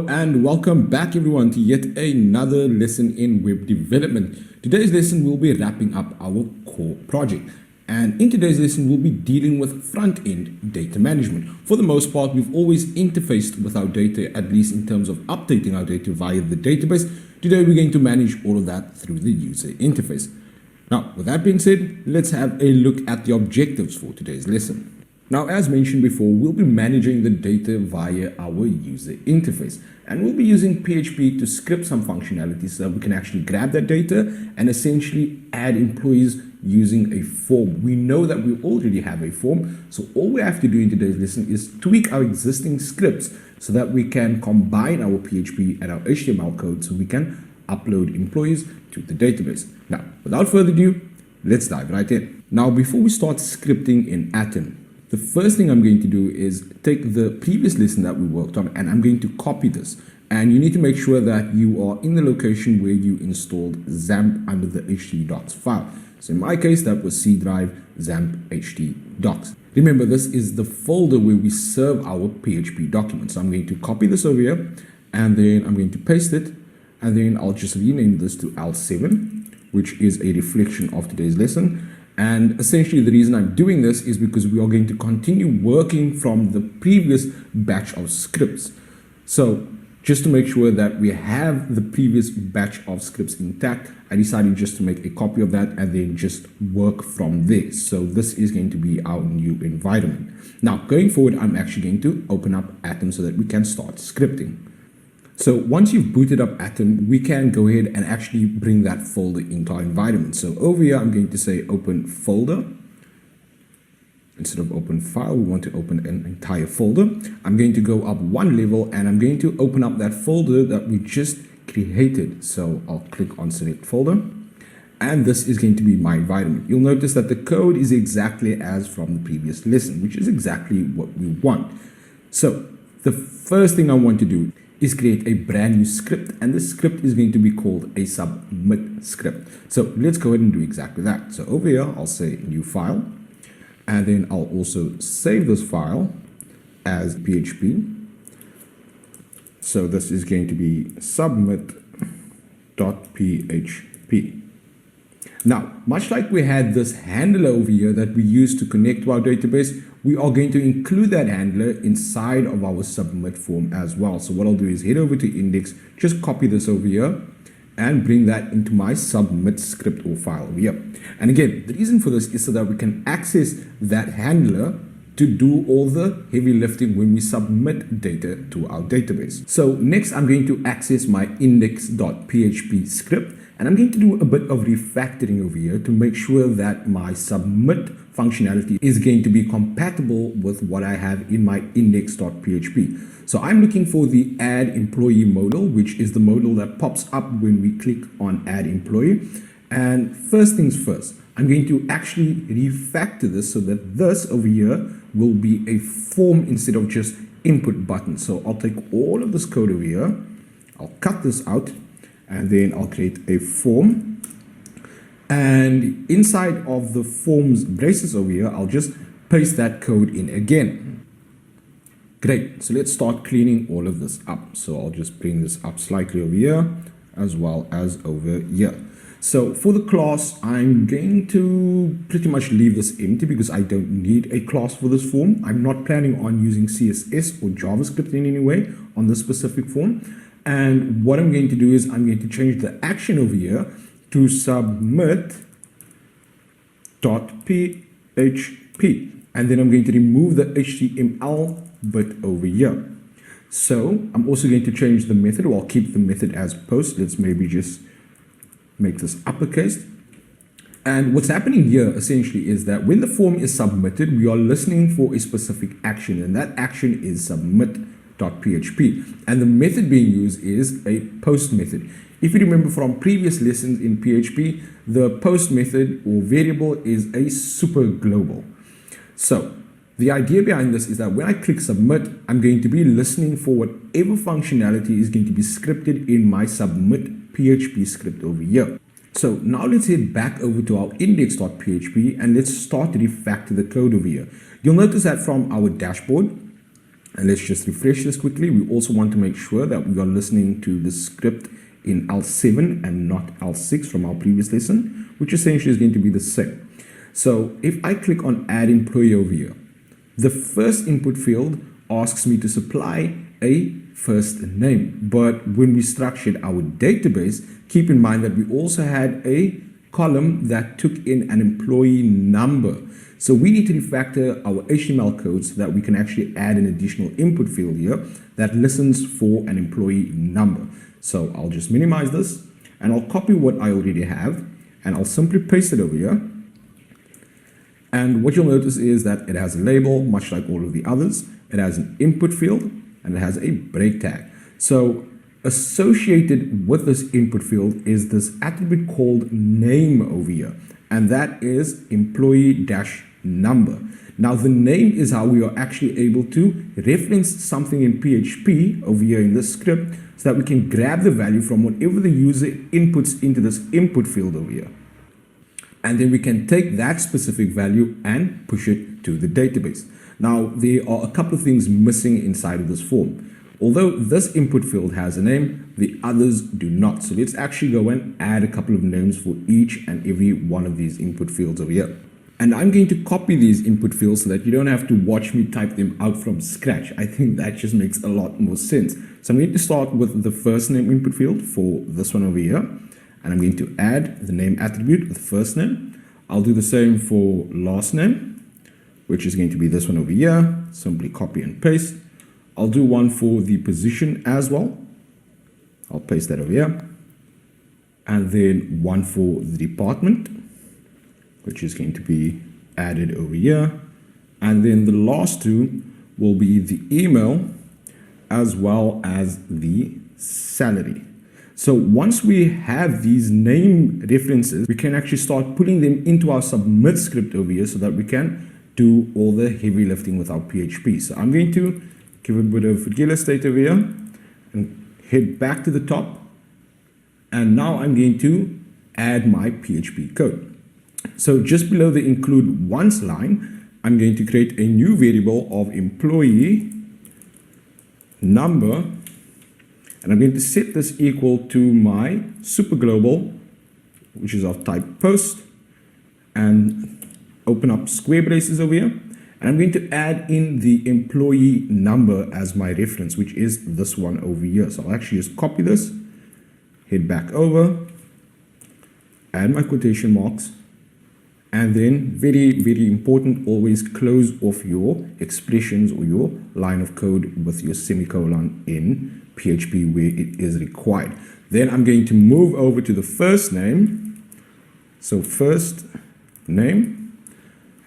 And welcome back everyone to yet another lesson in web development. Today's lesson will be wrapping up our core project. And in today's lesson, we'll be dealing with front-end data management. For the most part, we've always interfaced with our data, at least in terms of updating our data via the database. Today, we're going to manage all of that through the user interface. Now, with that being said, let's have a look at the objectives for today's lesson. Now, as mentioned before, we'll be managing the data via our user interface, and we'll be using PHP to script some functionality so that we can actually grab that data and essentially add employees using a form. We know that we already have a form, so all we have to do in today's lesson is tweak our existing scripts so that we can combine our PHP and our HTML code so we can upload employees to the database. Now, without further ado, let's dive right in. Now, before we start scripting in Atom, the first thing I'm going to do is take the previous lesson that we worked on and I'm going to copy this. And you need to make sure that you are in the location where you installed XAMPP under the htdocs file. So in my case, that was C drive XAMPP htdocs. Remember, this is the folder where we serve our PHP documents. So I'm going to copy this over here and then I'm going to paste it. And then I'll just rename this to L7, which is a reflection of today's lesson. And essentially the reason I'm doing this is because we are going to continue working from the previous batch of scripts. So just to make sure that we have the previous batch of scripts intact, I decided just to make a copy of that and then just work from there. So this is going to be our new environment. Now going forward, I'm actually going to open up Atom so that we can start scripting. So once you've booted up Atom, we can go ahead and actually bring that folder into our environment. So over here, I'm going to say open folder. Instead of open file, we want to open an entire folder. I'm going to go up one level and I'm going to open up that folder that we just created. So I'll click on select folder. And this is going to be my environment. You'll notice that the code is exactly as from the previous lesson, which is exactly what we want. So the first thing I want to do is create a brand new script, and this script is going to be called a submit script. So let's go ahead and do exactly that. So over here, I'll say new file, and then I'll also save this file as PHP. So this is going to be submit.php. Now, much like we had this handler over here that we use to connect to our database, we are going to include that handler inside of our submit form as well. So what I'll do is head over to index, just copy this over here and bring that into my submit script or file over here. And again, the reason for this is so that we can access that handler to do all the heavy lifting when we submit data to our database. So next, I'm going to access my index.php script. And I'm going to do a bit of refactoring over here to make sure that my submit functionality is going to be compatible with what I have in my index.php. So I'm looking for the add employee modal, which is the modal that pops up when we click on add employee. And first things first, I'm going to actually refactor this so that this over here will be a form instead of just input button. So I'll take all of this code over here, I'll cut this out, and then I'll create a form, and inside of the forms braces over here, I'll just paste that code in again. Great, so let's start cleaning all of this up. So I'll just bring this up slightly over here as well as over here. So for the class, I'm going to pretty much leave this empty because I don't need a class for this form. I'm not planning on using CSS or JavaScript in any way on this specific form. And what I'm going to do is I'm going to change the action over here to submit.php. And then I'm going to remove the HTML bit over here. So I'm also going to change the method, or I'll keep the method as post. Let's maybe just make this uppercase. And what's happening here essentially is that when the form is submitted, we are listening for a specific action, and that action is submit.php, and the method being used is a post method. If you remember from previous lessons in PHP, the post method or variable is a super global. So the idea behind this is that when I click submit, I'm going to be listening for whatever functionality is going to be scripted in my submit PHP script over here. So now let's head back over to our index.php and let's start to refactor the code over here. You'll notice that from our dashboard, And let's just refresh this quickly. We also want to make sure that we are listening to the script in L7 and not L6 from our previous lesson, which essentially is going to be the same. So if I click on add employee over here, the first input field asks me to supply a first name. But when we structured our database, keep in mind that we also had a column that took in an employee number. So we need to refactor our HTML code so that we can actually add an additional input field here that listens for an employee number. So I'll just minimize this and I'll copy what I already have and I'll simply paste it over here. And what you'll notice is that it has a label, much like all of the others. It has an input field and it has a break tag. So associated with this input field is this attribute called name over here, and that is employee-number. Now the name is how we are actually able to reference something in PHP over here in this script so that we can grab the value from whatever the user inputs into this input field over here. And then we can take that specific value and push it to the database. Now, there are a couple of things missing inside of this form. Although this input field has a name, the others do not. So let's actually go and add a couple of names for each and every one of these input fields over here. And I'm going to copy these input fields so that you don't have to watch me type them out from scratch. I think that just makes a lot more sense. So I'm going to start with the first name input field for this one over here. And I'm going to add the name attribute with first name. I'll do the same for last name, which is going to be this one over here. Simply copy and paste. I'll do one for the position as well. I'll paste that over here. And then one for the department, which is going to be added over here. And then the last two will be the email as well as the salary. So once we have these name references, we can actually start putting them into our submit script over here so that we can do all the heavy lifting with our PHP. So I'm going to give a bit of real estate over here and head back to the top. And now I'm going to add my PHP code. So just below the include once line, I'm going to create a new variable of employee number. And I'm going to set this equal to my super global, which is of type post, and open up square braces over here. And I'm going to add in the employee number as my reference, which is this one over here. So I'll actually just copy this, head back over, add my quotation marks, and then very, very important, always close off your expressions or your line of code with your semicolon in PHP where it is required. Then I'm going to move over to the first name. So first name,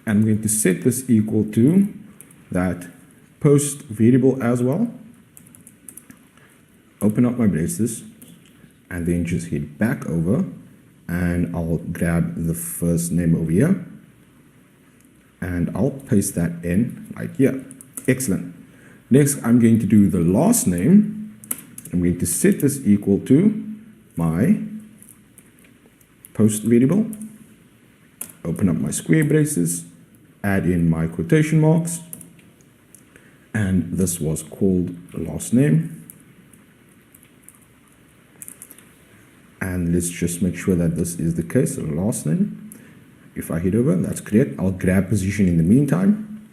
I'm going to set this equal to that post variable as well. Open up my braces and then just head back over and I'll grab the first name over here and I'll paste that in right here. Excellent. Next, I'm going to do the last name. I'm going to set this equal to my post variable, open up my square braces, add in my quotation marks, and this was called last name. And let's just make sure that this is the case, the last name. If I hit over, that's correct. I'll grab position in the meantime,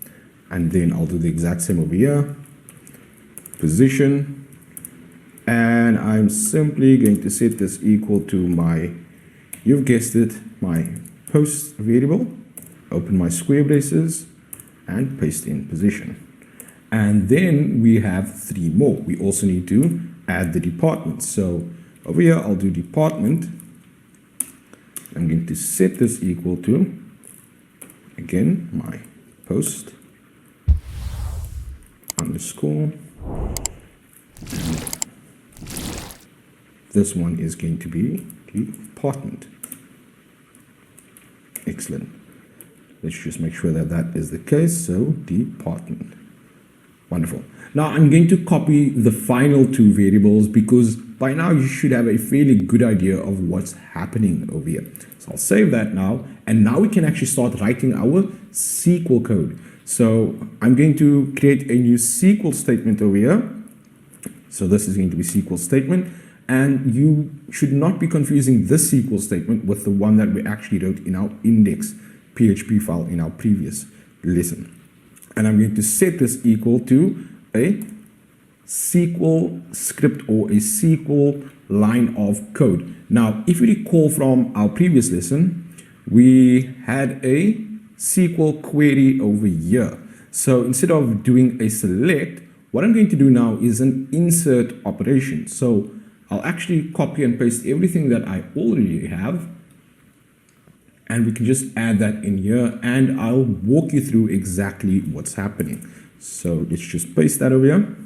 and then I'll do the exact same over here. Position. And I'm simply going to set this equal to my, you've guessed it, my post variable, open my square braces, and paste in position. And then we have three more. We also need to add the department. So over here, I'll do department. I'm going to set this equal to, again, my post underscore. This one is going to be department. Excellent. Let's just make sure that that is the case. So department. Wonderful. Now I'm going to copy the final two variables because by now you should have a fairly good idea of what's happening over here. So I'll save that now. And now we can actually start writing our SQL code. So I'm going to create a new SQL statement over here. So this is going to be SQL statement, and you should not be confusing this SQL statement with the one that we actually wrote in our index PHP file in our previous lesson. And I'm going to set this equal to a SQL script or a SQL line of code. Now, if you recall from our previous lesson, we had a SQL query over here. So instead of doing a select, what I'm going to do now is an insert operation. So I'll actually copy and paste everything that I already have, and we can just add that in here, and I'll walk you through exactly what's happening. So let's just paste that over here.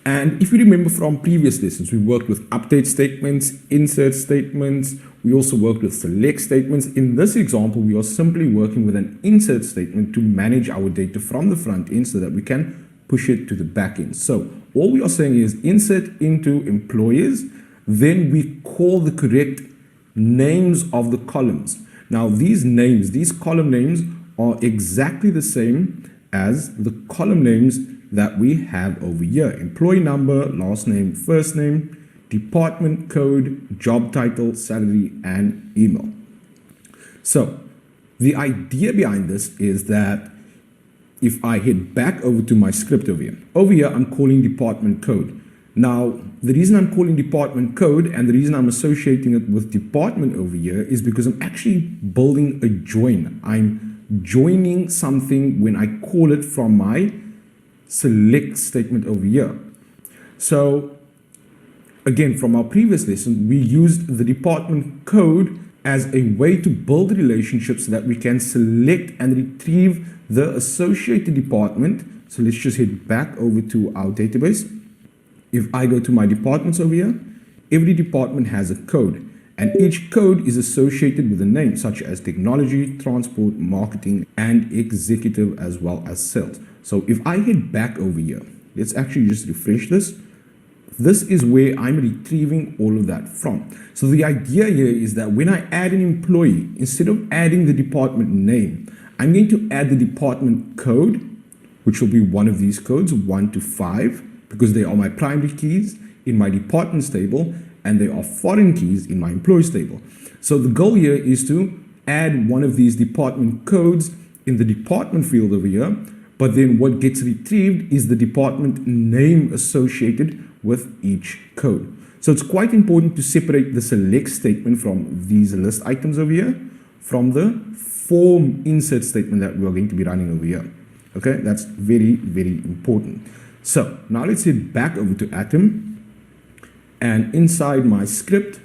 And if you remember from previous lessons, we worked with update statements, insert statements. We also worked with select statements. In this example, we are simply working with an insert statement to manage our data from the front end so that we can push it to the back end. So all we are saying is insert into employers, then we call the correct names of the columns. Now these names, these column names are exactly the same as the column names that we have over here. Employee number, last name, first name, department code, job title, salary, and email. So the idea behind this is that if I head back over to my script over here I'm calling department code. Now, the reason I'm calling department code and the reason I'm associating it with department over here is because I'm actually building a join. I'm joining something when I call it from my select statement over here. So again, from our previous lesson, we used the department code as a way to build relationships so that we can select and retrieve the associated department. So let's just head back over to our database. If I go to my departments over here, every department has a code, and each code is associated with a name such as technology, transport, marketing, and executive, as well as sales. So if I head back over here, let's actually just refresh this. This is where I'm retrieving all of that from. So the idea here is that when I add an employee, instead of adding the department name, I'm going to add the department code, which will be one of these codes, 1 to 5, because they are my primary keys in my departments table, and they are foreign keys in my employees table. So the goal here is to add one of these department codes in the department field over here, but then what gets retrieved is the department name associated with each code. So it's quite important to separate the select statement from these list items over here from the form insert statement that we are going to be running over here. Okay, that's very, very important. So now let's head back over to Atom, and inside my script,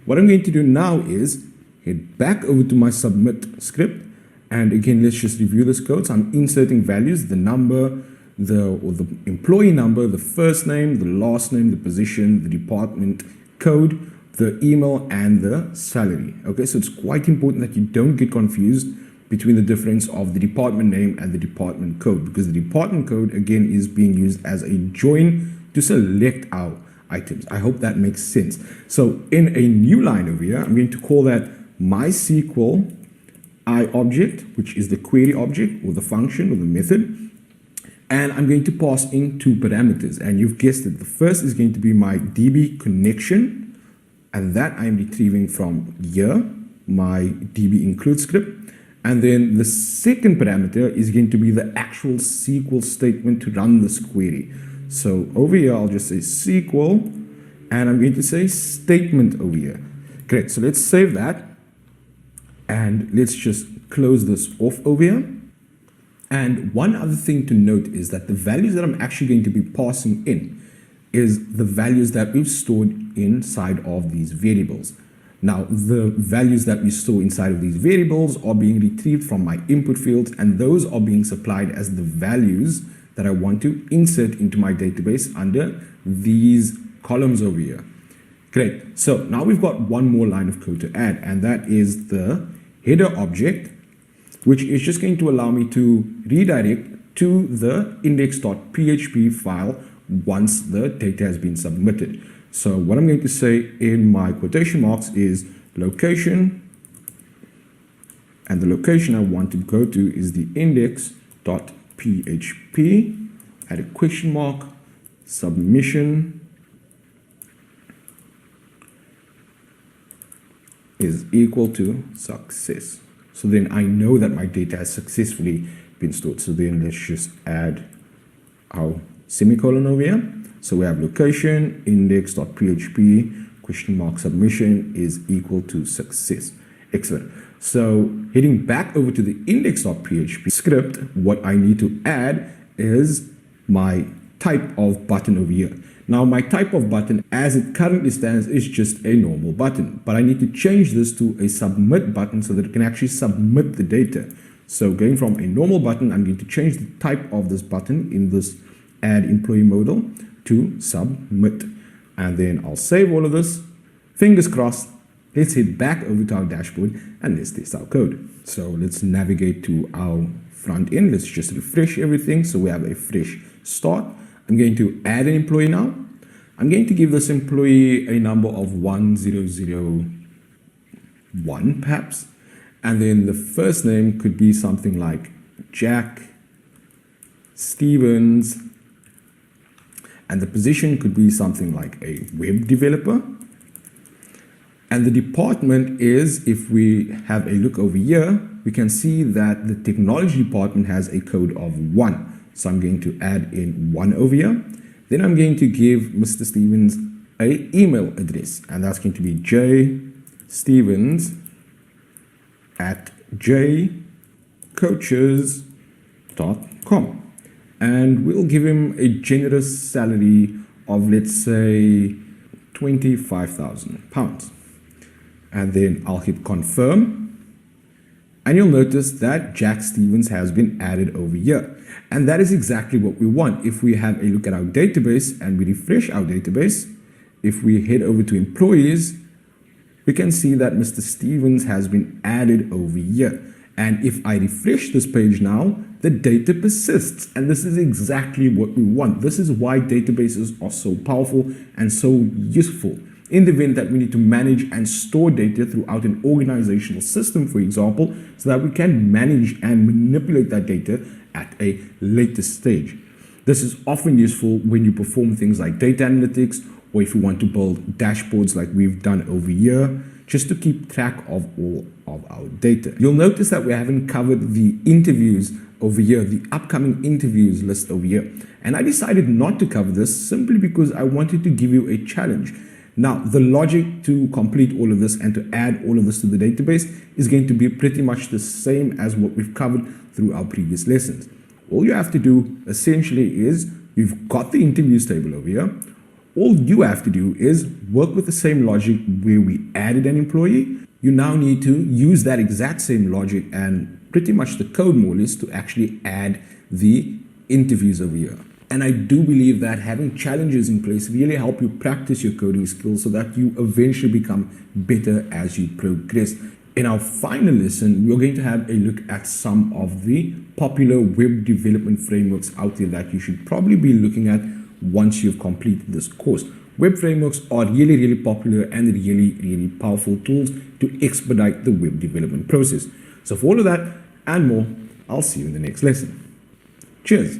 what I'm going to do now is head back over to my submit script. And again, let's just review this code. So I'm inserting values, the number, the employee number, the first name, the last name, the position, the department code, the email, and the salary. Okay, so it's quite important that you don't get confused between the difference of the department name and the department code, because the department code again is being used as a join to select our items. I hope that makes sense. So in a new line over here, I'm going to call that MySQL I object, which is the query object or the function or the method. And I'm going to pass in two parameters, and you've guessed it. The first is going to be my DB connection, and that I'm retrieving from here, my DB include script. And then the second parameter is going to be the actual SQL statement to run this query. So over here, I'll just say SQL, and I'm going to say statement over here. Great, so let's save that. And let's just close this off over here. And one other thing to note is that the values that I'm actually going to be passing in is the values that we've stored inside of these variables. Now, the values that we store inside of these variables are being retrieved from my input fields, and those are being supplied as the values that I want to insert into my database under these columns over here. Great. So now we've got one more line of code to add, and that is the header object, which is just going to allow me to redirect to the index.php file once the data has been submitted. So what I'm going to say in my quotation marks is location, And the location I want to go to is the index.php, add a question mark, submission is equal to success. So then I know that my data has successfully been stored. So then let's just add our semicolon over here. So we have location, index.php, question mark, submission is equal to success. Excellent. So heading back over to the index.php script, what I need to add is my type of button over here. Now my type of button as it currently stands is just a normal button, but I need to change this to a submit button so that it can actually submit the data. So going from a normal button, I'm going to change the type of this button in this add employee modal to submit. And then I'll save all of this. Fingers crossed. Let's head back over to our dashboard and let's test our code. So let's navigate to our front end. Let's just refresh everything. So we have a fresh start. I'm going to add an employee now. I'm going to give this employee a number of 1001 perhaps. And then the first name could be something like Jack Stevens. And the position could be something like a web developer. And the department is, if we have a look over here, we can see that the technology department has a code of 1. So I'm going to add in 1 over here. Then I'm going to give Mr. Stevens an email address, and that's going to be jstevens@jcoaches.com. And we'll give him a generous salary of, let's say, £25,000. And then I'll hit confirm. And you'll notice that Jack Stevens has been added over here. And that is exactly what we want. If we have a look at our database and we refresh our database, if we head over to employees, we can see that Mr. Stevens has been added over here. And if I refresh this page now, the data persists. And this is exactly what we want. This is why databases are so powerful and so useful. In the event that we need to manage and store data throughout an organizational system, for example, so that we can manage and manipulate that data at a later stage. This is often useful when you perform things like data analytics, or if you want to build dashboards like we've done over here, just to keep track of all of our data. You'll notice that we haven't covered the interviews over here, the upcoming interviews list over here. And I decided not to cover this simply because I wanted to give you a challenge. Now, the logic to complete all of this and to add all of this to the database is going to be pretty much the same as what we've covered through our previous lessons. All you have to do essentially is, you've got the interviews table over here. All you have to do is work with the same logic where we added an employee. You now need to use that exact same logic and pretty much the code more or less to actually add the interviews over here. And I do believe that having challenges in place really help you practice your coding skills so that you eventually become better as you progress. In our final lesson, we're going to have a look at some of the popular web development frameworks out there that you should probably be looking at once you've completed this course. Web frameworks are really popular and really powerful tools to expedite the web development process. So for all of that and more, I'll see you in the next lesson. Cheers.